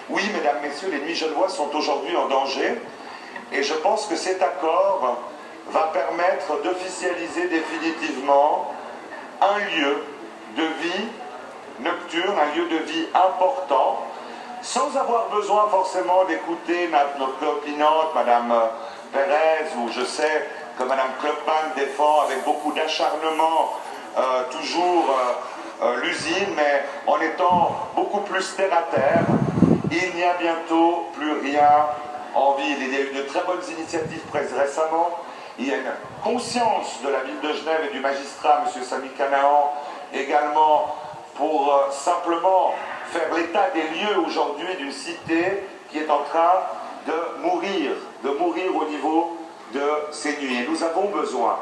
Oui, mesdames, messieurs, les Nuits genevoises sont aujourd'hui en danger et je pense que cet accord va permettre d'officialiser définitivement un lieu de vie nocturne, un lieu de vie important, sans avoir besoin forcément d'écouter notre opinante, Madame Pérez, ou je sais que Madame Kloppmann défend avec beaucoup d'acharnement toujours l'usine, mais en étant beaucoup plus terre à terre. Il n'y a bientôt plus rien en ville. Il y a eu de très bonnes initiatives prises récemment. Il y a une conscience de la ville de Genève et du magistrat, M. Sami Canaan, également pour simplement faire l'état des lieux aujourd'hui d'une cité qui est en train de mourir au niveau de ces nuits. Et nous avons besoin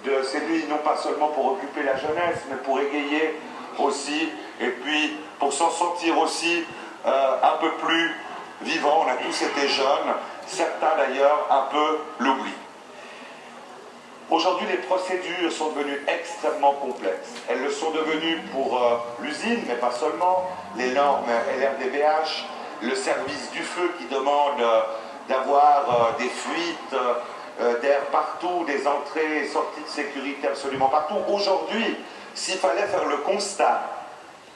de ces nuits, non pas seulement pour occuper la jeunesse, mais pour égayer aussi, et puis pour s'en sentir aussi un peu plus vivant. On a tous été jeunes, certains d'ailleurs un peu l'oublient. Aujourd'hui, les procédures sont devenues extrêmement complexes. Elles le sont devenues pour l'usine, mais pas seulement. Les normes LRDBH, le service du feu qui demande d'avoir des fuites d'air partout, des entrées et sorties de sécurité absolument partout. Aujourd'hui, s'il fallait faire le constat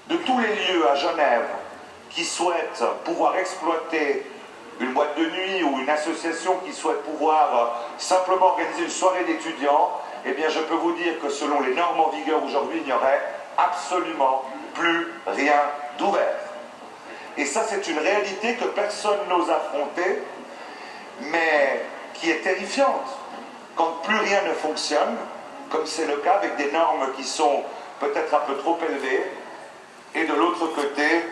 de tous les lieux à Genève qui souhaitent pouvoir exploiter une boîte de nuit ou une association qui souhaite pouvoir simplement organiser une soirée d'étudiants, eh bien je peux vous dire que selon les normes en vigueur aujourd'hui, il n'y aurait absolument plus rien d'ouvert. Et ça, c'est une réalité que personne n'ose affronter, mais qui est terrifiante. Quand plus rien ne fonctionne, comme c'est le cas avec des normes qui sont peut-être un peu trop élevées, et de l'autre côté,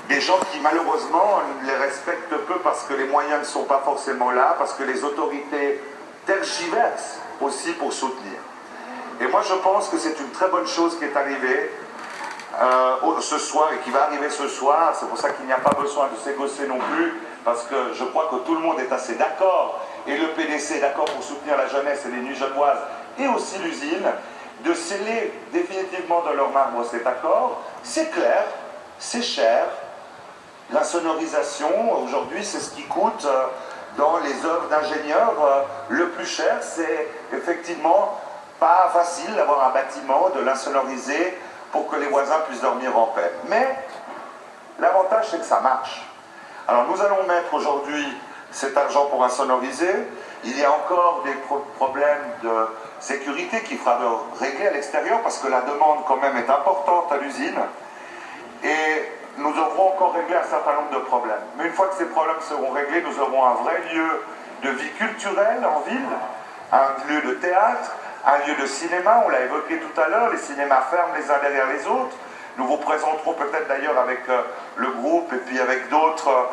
des gens qui malheureusement les respectent peu parce que les moyens ne sont pas forcément là, parce que les autorités tergiversent aussi pour soutenir. Et moi je pense que c'est une très bonne chose qui est arrivée ce soir et qui va arriver ce soir. C'est pour ça qu'il n'y a pas besoin de s'égosser non plus, parce que je crois que tout le monde est assez d'accord, et le PDC est d'accord pour soutenir la jeunesse et les Nuits genevoises et aussi l'usine, de sceller définitivement dans leur marbre cet accord. C'est clair, c'est cher. La sonorisation, aujourd'hui, c'est ce qui coûte dans les œuvres d'ingénieurs le plus cher. C'est effectivement pas facile d'avoir un bâtiment, de l'insonoriser pour que les voisins puissent dormir en paix. Mais l'avantage, c'est que ça marche. Alors nous allons mettre aujourd'hui cet argent pour insonoriser. Il y a encore des problèmes de sécurité qu'il faudra régler à l'extérieur parce que la demande quand même est importante à l'usine. Et nous devrons encore régler un certain nombre de problèmes. Mais une fois que ces problèmes seront réglés, nous aurons un vrai lieu de vie culturelle en ville, un lieu de théâtre, un lieu de cinéma, on l'a évoqué tout à l'heure, les cinémas ferment les uns derrière les autres. Nous vous présenterons peut-être d'ailleurs avec le groupe et puis avec d'autres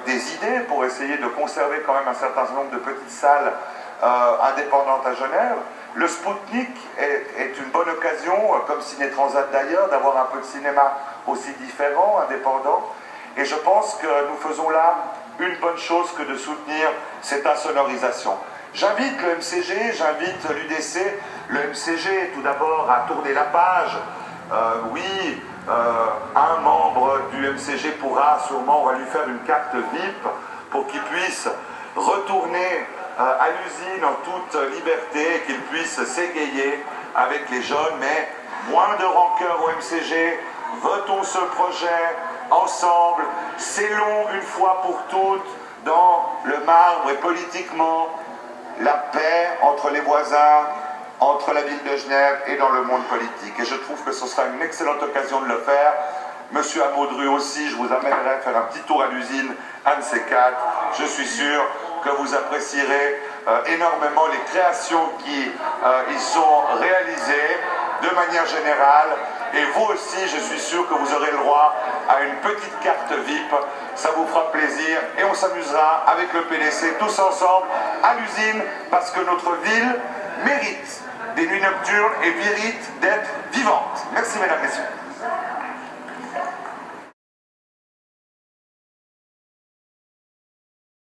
des idées pour essayer de conserver quand même un certain nombre de petites salles indépendantes à Genève. Le Spoutnik est une bonne occasion, comme Ciné Transat d'ailleurs, d'avoir un peu de cinéma aussi différent, indépendant. Et je pense que nous faisons là une bonne chose que de soutenir cette insonorisation. J'invite le MCG, j'invite l'UDC, le MCG tout d'abord à tourner la page. Oui, un membre du MCG pourra sûrement, on va lui faire une carte VIP pour qu'il puisse retourner à l'usine en toute liberté et qu'il puisse s'égayer avec les jeunes, mais moins de rancœur au MCG, votons ce projet ensemble, scellons une fois pour toutes dans le marbre et politiquement la paix entre les voisins, entre la ville de Genève et dans le monde politique. Et je trouve que ce sera une excellente occasion de le faire. Monsieur Amaudru aussi, je vous amènerai faire un petit tour à l'usine, un de ces quatre. Je suis sûr que vous apprécierez énormément les créations qui y sont réalisées de manière générale. Et vous aussi, je suis sûr que vous aurez le droit à une petite carte VIP. Ça vous fera plaisir et on s'amusera avec le PDC tous ensemble à l'usine parce que notre ville mérite des nuits nocturnes et mérite d'être vivante. Merci mesdames, messieurs.